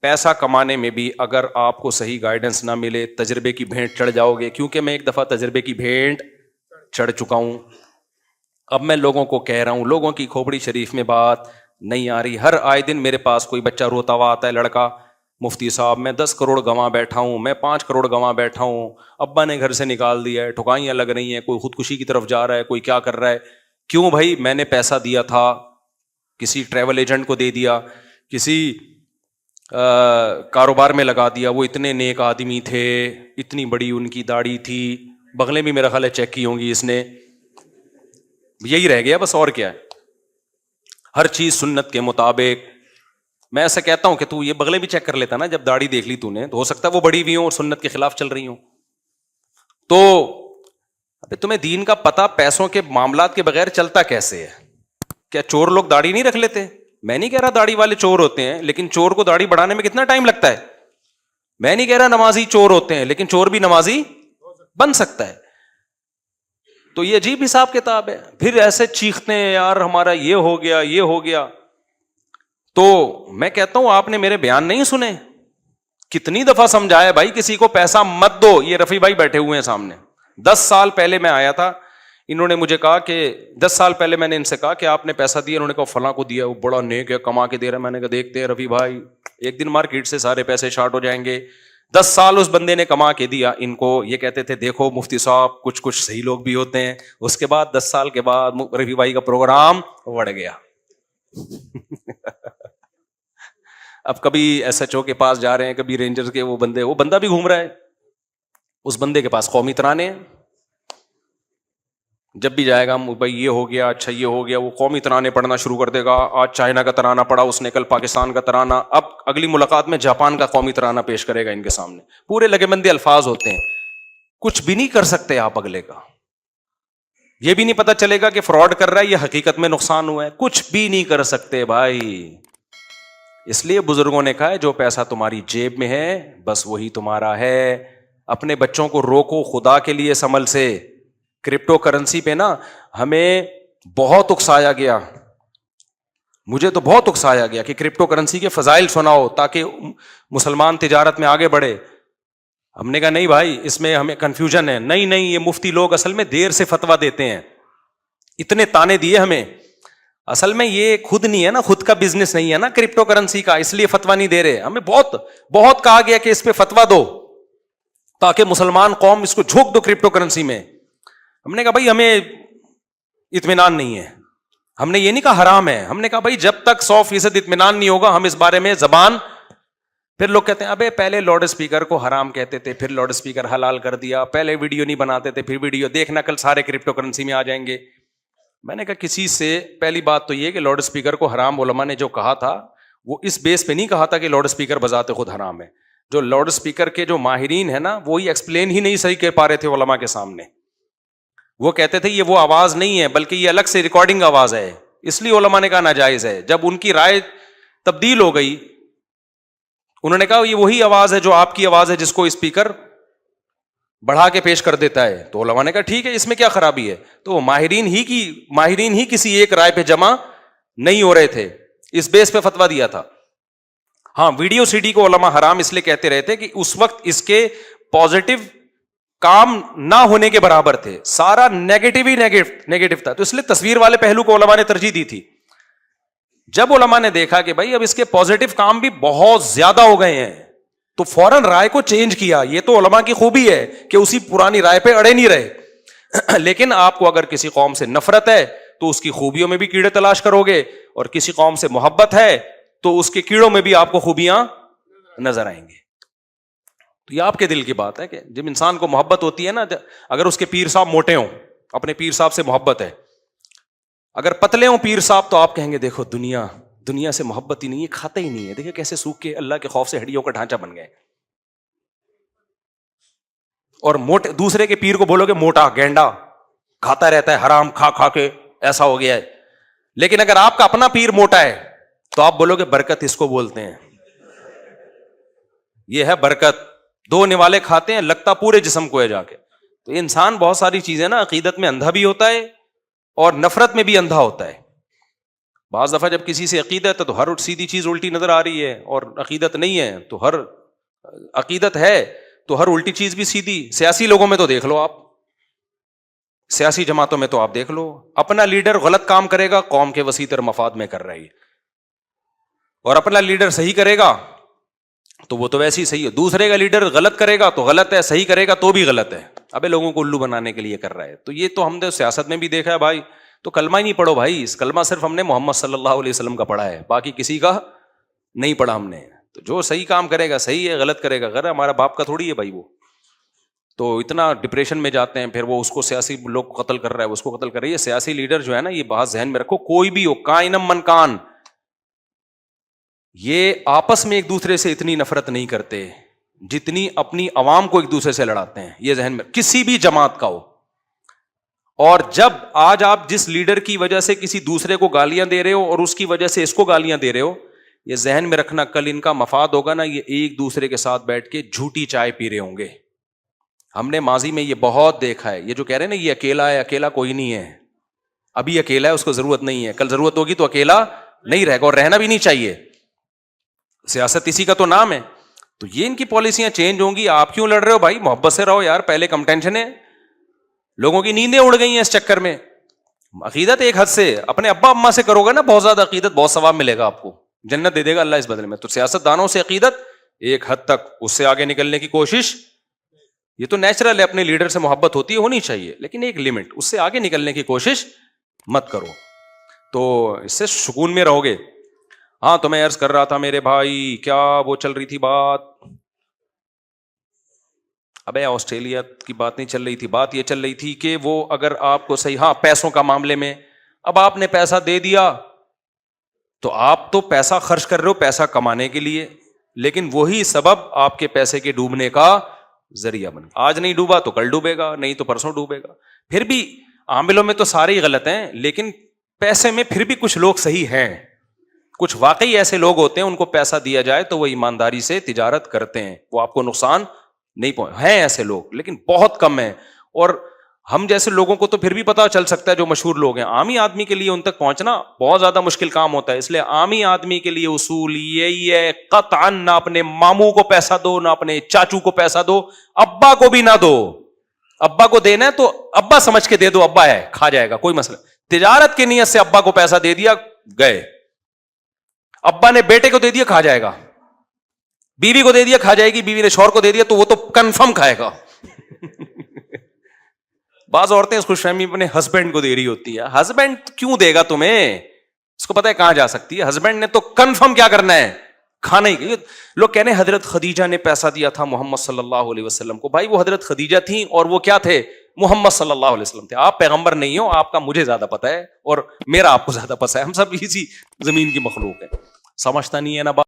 پیسہ کمانے میں بھی اگر آپ کو صحیح گائیڈنس نہ ملے تجربے کی بھینٹ چڑھ جاؤ گے، کیونکہ میں ایک دفعہ تجربے کی بھینٹ چڑھ چکا ہوں. اب میں لوگوں کو کہہ رہا ہوں، لوگوں کی کھوپڑی شریف میں بات نہیں آ رہی. ہر آئے دن میرے پاس کوئی بچہ روتا ہوا آتا ہے، لڑکا، مفتی صاحب میں 10 کروڑ گنوا بیٹھا ہوں، میں 5 کروڑ گنوا بیٹھا ہوں، ابا نے گھر سے نکال دیا ہے، ٹھکائیاں لگ رہی ہیں، کوئی خودکشی کی طرف جا رہا ہے، کوئی کیا کر رہا ہے. کیوں بھائی؟ میں نے پیسہ دیا تھا، کسی ٹریول ایجنٹ کو دے دیا، کسی کاروبار میں لگا دیا. وہ اتنے نیک آدمی تھے، اتنی بڑی ان کی داڑھی تھی، بغلیں بھی میرا خیال ہے چیک کی ہوں گی اس نے. یہی رہ گیا بس، اور کیا ہے. ہر چیز سنت کے مطابق. میں ایسا کہتا ہوں کہ تو یہ بغلیں بھی چیک کر لیتا نا، جب داڑھی دیکھ لی تو نے، تو ہو سکتا ہے وہ بڑی بھی ہوں اور سنت کے خلاف چل رہی ہوں. تو تمہیں دین کا پتہ پیسوں کے معاملات کے بغیر چلتا کیسے ہے؟ کیا چور لوگ داڑھی نہیں رکھ لیتے؟ میں نہیں کہہ رہا داڑھی والے چور ہوتے ہیں، لیکن چور کو داڑھی بڑھانے میں کتنا ٹائم لگتا ہے. میں نہیں کہہ رہا نمازی چور ہوتے ہیں، لیکن چور بھی نمازی بن سکتا ہے. تو یہ عجیب حساب کتاب ہے. پھر ایسے چیختے ہیں یار ہمارا یہ ہو گیا، یہ ہو گیا. تو میں کہتا ہوں آپ نے میرے بیان نہیں سنے. کتنی دفعہ سمجھایا بھائی کسی کو پیسہ مت دو. یہ رفیع بھائی بیٹھے ہوئے ہیں سامنے، 10 سال پہلے میں آیا تھا، انہوں نے مجھے کہا کہ 10 سال پہلے میں نے ان سے کہا کہ آپ نے پیسہ دیا، انہوں نے کہا فلاں کو دیا، وہ بڑا نیک ہے کما کے دے رہا ہے. میں نے کہا دیکھتے ہیں رفیع بھائی، ایک دن مارکیٹ سے سارے پیسے شارٹ ہو جائیں گے. 10 سال اس بندے نے کما کے دیا ان کو. یہ کہتے تھے دیکھو مفتی صاحب کچھ صحیح لوگ بھی ہوتے ہیں. اس کے بعد 10 سال کے بعد رفیع بھائی کا پروگرام بڑھ گیا. اب کبھی ایس ایچ او کے پاس جا رہے ہیں، کبھی رینجرز کے، وہ بندہ بھی گھوم رہا ہے، اس بندے کے پاس قومی ترانے ہیں. جب بھی جائے گا بھائی یہ ہو گیا، اچھا یہ ہو گیا، وہ قومی ترانے پڑھنا شروع کر دے گا. آج چائنا کا ترانہ پڑھا اس نے، کل پاکستان کا ترانہ، اب اگلی ملاقات میں جاپان کا قومی ترانہ پیش کرے گا ان کے سامنے. پورے لگے بندے الفاظ ہوتے ہیں، کچھ بھی نہیں کر سکتے آپ اگلے کا. یہ بھی نہیں پتا چلے گا کہ فراڈ کر رہا ہے یا حقیقت میں نقصان ہوا ہے. کچھ بھی نہیں کر سکتے بھائی. اس لیے بزرگوں نے کہا ہے جو پیسہ تمہاری جیب میں ہے بس وہی تمہارا ہے. اپنے بچوں کو روکو خدا کے لیے اس عمل سے. کرپٹو کرنسی پہ نا ہمیں بہت اکسایا گیا، مجھے تو بہت اکسایا گیا کہ کرپٹو کرنسی کے فضائل سناؤ تاکہ مسلمان تجارت میں آگے بڑھے. ہم نے کہا نہیں بھائی اس میں ہمیں کنفیوژن ہے. نہیں یہ مفتی لوگ اصل میں دیر سے فتویٰ دیتے ہیں. اتنے تانے دیے ہمیں. اصل میں یہ خود نہیں ہے نا، خود کا بزنس نہیں ہے نا کرپٹو کرنسی کا، اس لیے فتویٰ نہیں دے رہے. ہمیں بہت کہا گیا کہ اس پہ فتویٰ دو تاکہ مسلمان قوم اس کو جھونک دو کرپٹو کرنسی میں. ہم نے کہا بھائی ہمیں اطمینان نہیں ہے. ہم نے یہ نہیں کہا حرام ہے، ہم نے کہا بھائی جب تک 100% اطمینان نہیں ہوگا ہم اس بارے میں زبان. پھر لوگ کہتے ہیں ابے پہلے لاؤڈ اسپیکر کو حرام کہتے تھے، پھر لاؤڈ اسپیکر حلال کر دیا، پہلے ویڈیو نہیں بناتے تھے، پھر ویڈیو دیکھنا کل سارے کرپٹو کرنسی میں آ جائیں گے. میں نے کہا کسی سے پہلی بات تو یہ کہ لاؤڈ اسپیکر کو حرام علماء نے جو کہا تھا وہ اس بیس پہ نہیں کہا تھا کہ لاؤڈ اسپیکر بذات خود حرام ہے. جو لاؤڈ اسپیکر کے جو ماہرین ہیں نا وہی ایکسپلین ہی نہیں صحیح کہہ پا رہے تھے علماء کے سامنے. وہ کہتے تھے یہ وہ آواز نہیں ہے بلکہ یہ الگ سے ریکارڈنگ آواز ہے، اس لیے علماء نے کہا ناجائز ہے. جب ان کی رائے تبدیل ہو گئی، انہوں نے کہا یہ وہی آواز ہے جو آپ کی آواز ہے جس کو اسپیکر بڑھا کے پیش کر دیتا ہے. تو علماء نے کہا ٹھیک ہے اس میں کیا خرابی ہے. تو ماہرین ہی کسی ایک رائے پہ جمع نہیں ہو رہے تھے، اس بیس پہ فتویٰ دیا تھا. ہاں ویڈیو سی ڈی کو علماء حرام اس لیے کہتے رہتے کہ اس وقت اس کے پازیٹو کام نہ ہونے کے برابر تھے، سارا نیگیٹو تھا. تو اس لیے تصویر والے پہلو کو علماء نے ترجیح دی تھی. جب علماء نے دیکھا کہ بھائی اب اس کے پازیٹو کام بھی بہت زیادہ ہو گئے ہیں تو فوراً رائے کو چینج کیا. یہ تو علماء کی خوبی ہے کہ اسی پرانی رائے پہ اڑے نہیں رہے. لیکن آپ کو اگر کسی قوم سے نفرت ہے تو اس کی خوبیوں میں بھی کیڑے تلاش کرو گے، اور کسی قوم سے محبت ہے تو اس کے کیڑوں میں بھی آپ کو خوبیاں نظر آئیں گے. تو یہ آپ کے دل کی بات ہے کہ جب انسان کو محبت ہوتی ہے نا، اگر اس کے پیر صاحب موٹے ہوں، اپنے پیر صاحب سے محبت ہے، اگر پتلے ہوں پیر صاحب تو آپ کہیں گے دیکھو دنیا سے محبت ہی نہیں ہے، کھاتے ہی نہیں ہے، دیکھیں کیسے سوکھ کے اللہ کے خوف سے ہڈیوں کا ڈھانچہ بن گئے. اور موٹے دوسرے کے پیر کو بولو گے موٹا گینڈا کھاتا رہتا ہے حرام کھا کے ایسا ہو گیا ہے. لیکن اگر آپ کا اپنا پیر موٹا ہے تو آپ بولو گے برکت اس کو بولتے ہیں، یہ ہے برکت. 2 نوالے کھاتے ہیں لگتا پورے جسم کو ہے جا کے. تو انسان بہت ساری چیزیں نا عقیدت میں اندھا بھی ہوتا ہے اور نفرت میں بھی اندھا ہوتا ہے. بعض دفعہ جب کسی سے عقیدت ہے تو ہر سیدھی چیز الٹی نظر آ رہی ہے، اور عقیدت نہیں ہے تو ہر عقیدت ہے تو ہر الٹی چیز بھی سیدھی. سیاسی لوگوں میں تو دیکھ لو آپ، سیاسی جماعتوں میں تو آپ دیکھ لو، اپنا لیڈر غلط کام کرے گا قوم کے وسیع تر مفاد میں کر رہی ہے، اور اپنا لیڈر صحیح کرے گا تو وہ تو ویسے ہی صحیح ہے. دوسرے کا لیڈر غلط کرے گا تو غلط ہے، صحیح کرے گا تو بھی غلط ہے. ابے لوگوں کو الو بنانے کے لیے کر رہا ہے. تو یہ تو ہم نے سیاست میں بھی دیکھا ہے بھائی. تو کلمہ ہی نہیں پڑھو بھائی، اس کلمہ صرف ہم نے محمد صلی اللہ علیہ وسلم کا پڑھا ہے، باقی کسی کا نہیں پڑھا ہم نے. تو جو صحیح کام کرے گا صحیح ہے، غلط کرے گا غلط. ہمارا باپ کا تھوڑی ہے بھائی وہ. تو اتنا ڈپریشن میں جاتے ہیں، پھر وہ اس کو سیاسی لوگ قتل کر رہا ہے، اس کو قتل کر رہی ہے. سیاسی لیڈر جو ہے نا، یہ بات ذہن میں رکھو، کوئی بھی ہو، کائنم من کان، یہ آپس میں ایک دوسرے سے اتنی نفرت نہیں کرتے جتنی اپنی عوام کو ایک دوسرے سے لڑاتے ہیں. یہ ذہن میں، کسی بھی جماعت کا ہو. اور جب آج آپ جس لیڈر کی وجہ سے کسی دوسرے کو گالیاں دے رہے ہو اور اس کی وجہ سے اس کو گالیاں دے رہے ہو، یہ ذہن میں رکھنا کل ان کا مفاد ہوگا نا، یہ ایک دوسرے کے ساتھ بیٹھ کے جھوٹی چائے پی رہے ہوں گے. ہم نے ماضی میں یہ بہت دیکھا ہے. یہ جو کہہ رہے ہیں نا یہ اکیلا ہے، اکیلا کوئی نہیں ہے. ابھی اکیلا ہے، اس کو ضرورت نہیں ہے، کل ضرورت ہوگی تو اکیلا نہیں رہے گا، اور رہنا بھی نہیں چاہیے. سیاست اسی کا تو نام ہے. تو یہ ان کی پالیسیاں چینج ہوں گی. آپ کیوں لڑ رہے ہو بھائی؟ محبت سے رہو یار. پہلے کم ٹینشن ہے، لوگوں کی نیندیں اڑ گئی ہیں اس چکر میں. عقیدت ایک حد سے اپنے ابا اما سے کرو گے نا بہت زیادہ عقیدت، بہت ثواب ملے گا آپ کو، جنت دے دے گا اللہ اس بدلے میں. تو سیاست دانوں سے عقیدت ایک حد تک، اس سے آگے نکلنے کی کوشش، یہ تو نیچرل ہے، اپنے لیڈر سے محبت ہوتی ہے، ہونی چاہیے، لیکن ایک لمٹ، اس سے آگے نکلنے کی کوشش مت کرو. تو اس سے سکون میں رہو گے. ہاں تو میں عرض کر رہا تھا میرے بھائی، کیا وہ چل رہی تھی بات، ابے آسٹریلیا کی بات نہیں چل رہی تھی، بات یہ چل رہی تھی کہ وہ اگر آپ کو صحیح، ہاں پیسوں کا معاملے میں، اب آپ نے پیسہ دے دیا تو آپ تو پیسہ خرچ کر رہے ہو پیسہ کمانے کے لیے، لیکن وہی سبب آپ کے پیسے کے ڈوبنے کا ذریعہ بن. آج نہیں ڈوبا تو کل ڈوبے گا، نہیں تو پرسوں ڈوبے گا. پھر بھی عاملوں میں تو سارے ہی غلط ہیں، لیکن پیسے میں پھر بھی کچھ لوگ صحیح ہیں. کچھ واقعی ایسے لوگ ہوتے ہیں، ان کو پیسہ دیا جائے تو وہ ایمانداری سے تجارت کرتے ہیں، وہ آپ کو نقصان نہیں ہیں ایسے لوگ، لیکن بہت کم ہیں. اور ہم جیسے لوگوں کو تو پھر بھی پتا چل سکتا ہے، جو مشہور لوگ ہیں. عامی آدمی کے لیے ان تک پہنچنا بہت زیادہ مشکل کام ہوتا ہے. اس لیے عامی آدمی کے لیے اصول یہی ہے، قطعاً نہ اپنے ماموں کو پیسہ دو، نہ اپنے چاچو کو پیسہ دو، ابا کو بھی نہ دو. ابا کو دینا ہے تو ابا سمجھ کے دے دو، ابا ہے کھا جائے گا، کوئی مسئلہ. تجارت کی نیت سے ابا کو پیسہ دے دیا، گئے. ابا نے بیٹے کو دے دیا، کھا جائے گا. بیوی کو دے دیا، کھا جائے گی. بیوی نے شوہر کو دے دیا تو وہ تو کنفرم کھائے گا. بعض عورتیں اس خوش فہمی اپنے ہسبینڈ کو دے رہی ہوتی ہے. ہسبینڈ کیوں دے گا تمہیں؟ اس کو پتا ہے کہاں جا سکتی ہے. ہسبینڈ نے تو کنفرم کیا کرنا ہے، کھانا ہی. لوگ کہنے حضرت خدیجہ نے پیسہ دیا تھا محمد صلی اللہ علیہ وسلم کو. بھائی وہ حضرت خدیجہ تھیں اور وہ کیا تھے؟ محمد صلی اللہ علیہ وسلم تھے. آپ پیغمبر نہیں ہو، آپ کا مجھے زیادہ پتا ہے اور میرا آپ کو زیادہ پتا ہے. ہم سب اسی زمین کی مخلوق ہے. سمجھتا نہیں ہے نا بات.